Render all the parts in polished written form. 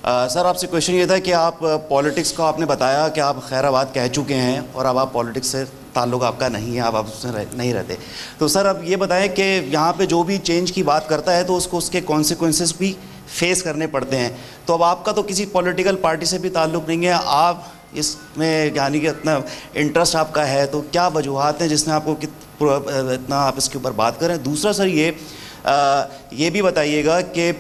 سر آپ سے کویشچن یہ تھا کہ آپ پالیٹکس کو آپ نے بتایا کہ آپ خیر آباد کہہ چکے ہیں اور اب آپ پالیٹکس سے تعلق آپ کا نہیں ہے، آپ اس میں نہیں رہتے، تو سر اب یہ بتائیں کہ یہاں پہ جو بھی چینج کی بات کرتا ہے تو اس کو اس کے کانسیکوینسز بھی فیس کرنے پڑتے ہیں، تو اب آپ کا تو کسی پولیٹیکل پارٹی سے بھی تعلق نہیں ہے، آپ اس میں یعنی کہ اتنا انٹرسٹ آپ کا ہے، تو کیا وجوہات ہیں جس نے آپ کو اتنا آپ اس کے اوپر بات کریں؟ دوسرا سر یہ بھی بتائیے گا کہ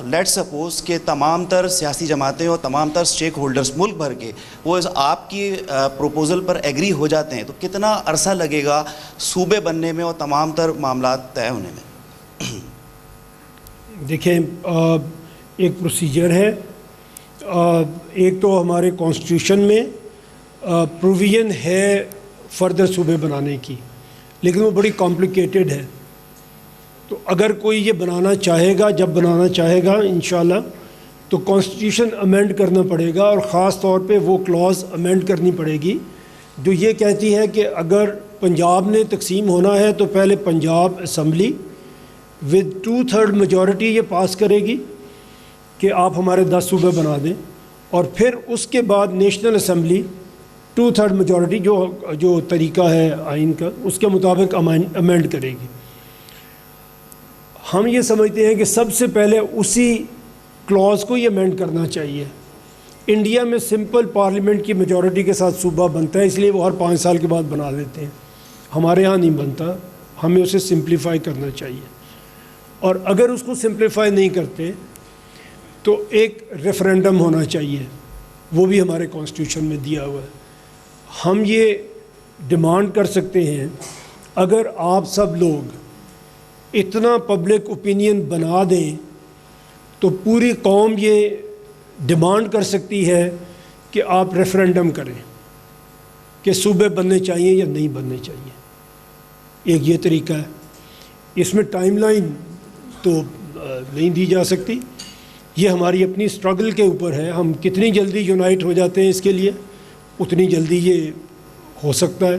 لیٹ سپوز کہ تمام تر سیاسی جماعتیں اور تمام تر اسٹیک ہولڈرز ملک بھر کے وہ آپ کی پروپوزل پر ایگری ہو جاتے ہیں تو کتنا عرصہ لگے گا صوبے بننے میں اور تمام تر معاملات طے ہونے میں؟ دیکھیں، ایک پروسیجر ہے، ایک تو ہمارے کانسٹیٹیوشن میں پروویژن ہے فردر صوبے بنانے کی، لیکن وہ بڑی کمپلیکیٹڈ ہے، تو اگر کوئی یہ بنانا چاہے گا، جب بنانا چاہے گا انشاءاللہ، تو کانسٹیٹیوشن امینڈ کرنا پڑے گا، اور خاص طور پہ وہ کلاز امینڈ کرنی پڑے گی جو یہ کہتی ہے کہ اگر پنجاب نے تقسیم ہونا ہے تو پہلے پنجاب اسمبلی ود 2/3 میجورٹی یہ پاس کرے گی کہ آپ ہمارے 10 صوبے بنا دیں، اور پھر اس کے بعد نیشنل اسمبلی 2/3 میجورٹی جو طریقہ ہے آئین کا اس کے مطابق امینڈ کرے گی۔ ہم یہ سمجھتے ہیں کہ سب سے پہلے اسی کلاز کو یہ امینڈ کرنا چاہیے۔ انڈیا میں سمپل پارلیمنٹ کی میجورٹی کے ساتھ صوبہ بنتا ہے، اس لیے وہ ہر 5 سال کے بعد بنا دیتے ہیں، ہمارے ہاں نہیں بنتا، ہمیں اسے سمپلیفائی کرنا چاہیے، اور اگر اس کو سمپلیفائی نہیں کرتے تو ایک ریفرینڈم ہونا چاہیے، وہ بھی ہمارے کانسٹیٹیوشن میں دیا ہوا ہے۔ ہم یہ ڈیمانڈ کر سکتے ہیں اگر آپ سب لوگ اتنا پبلک اوپینین بنا دیں تو پوری قوم یہ ڈیمانڈ کر سکتی ہے کہ آپ ریفرینڈم کریں کہ صوبے بننے چاہیے یا نہیں بننے چاہیے۔ ایک یہ طریقہ ہے، اس میں ٹائم لائن تو نہیں دی جا سکتی، یہ ہماری اپنی سٹرگل کے اوپر ہے، ہم کتنی جلدی یونائٹ ہو جاتے ہیں اس کے لیے اتنی جلدی یہ ہو سکتا ہے۔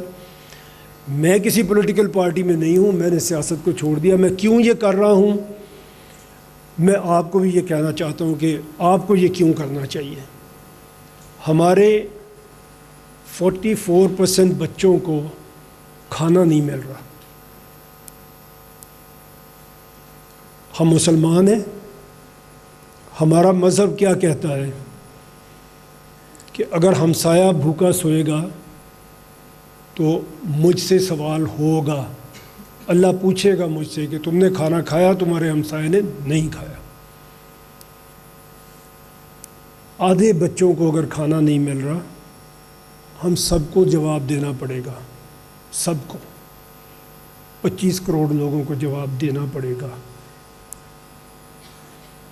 میں کسی پولیٹیکل پارٹی میں نہیں ہوں، میں نے سیاست کو چھوڑ دیا۔ میں کیوں یہ کر رہا ہوں، میں آپ کو بھی یہ کہنا چاہتا ہوں کہ آپ کو یہ کیوں کرنا چاہیے۔ ہمارے 44% بچوں کو کھانا نہیں مل رہا، ہم مسلمان ہیں، ہمارا مذہب کیا کہتا ہے کہ اگر ہمسایہ بھوکا سوئے گا تو مجھ سے سوال ہوگا، اللہ پوچھے گا مجھ سے کہ تم نے کھانا کھایا، تمہارے ہمسائے نے نہیں کھایا۔ آدھے بچوں کو اگر کھانا نہیں مل رہا، ہم سب کو جواب دینا پڑے گا، سب کو، 25 کروڑ لوگوں کو جواب دینا پڑے گا۔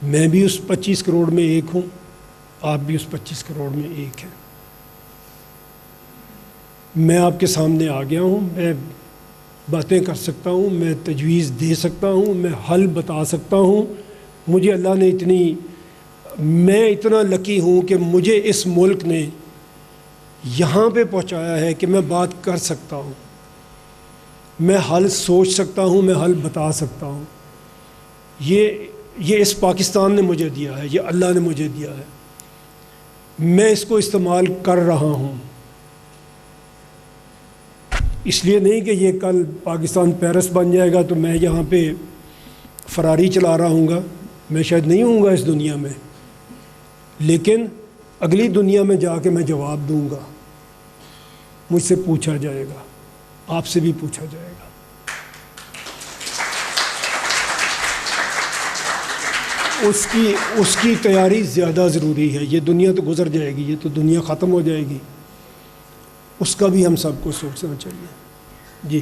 میں بھی اس 25 کروڑ میں ایک ہوں، آپ بھی اس 25 کروڑ میں ایک ہیں۔ میں آپ کے سامنے آ گیا ہوں، میں باتیں کر سکتا ہوں، میں تجویز دے سکتا ہوں، میں حل بتا سکتا ہوں۔ مجھے اللہ نے میں اتنا لکی ہوں کہ مجھے اس ملک نے یہاں پہ پہنچایا ہے کہ میں بات کر سکتا ہوں، میں حل سوچ سکتا ہوں، میں حل بتا سکتا ہوں۔ یہ اس پاکستان نے مجھے دیا ہے، یہ اللہ نے مجھے دیا ہے، میں اس کو استعمال کر رہا ہوں۔ اس لیے نہیں کہ یہ کل پاکستان پیرس بن جائے گا تو میں یہاں پہ فراری چلا رہا ہوں گا، میں شاید نہیں ہوں گا اس دنیا میں، لیکن اگلی دنیا میں جا کے میں جواب دوں گا، مجھ سے پوچھا جائے گا، آپ سے بھی پوچھا جائے گا۔ اس کی تیاری زیادہ ضروری ہے۔ یہ دنیا تو گزر جائے گی، یہ تو دنیا ختم ہو جائے گی، اس کا بھی ہم سب کو سوچنا چاہیے۔ جی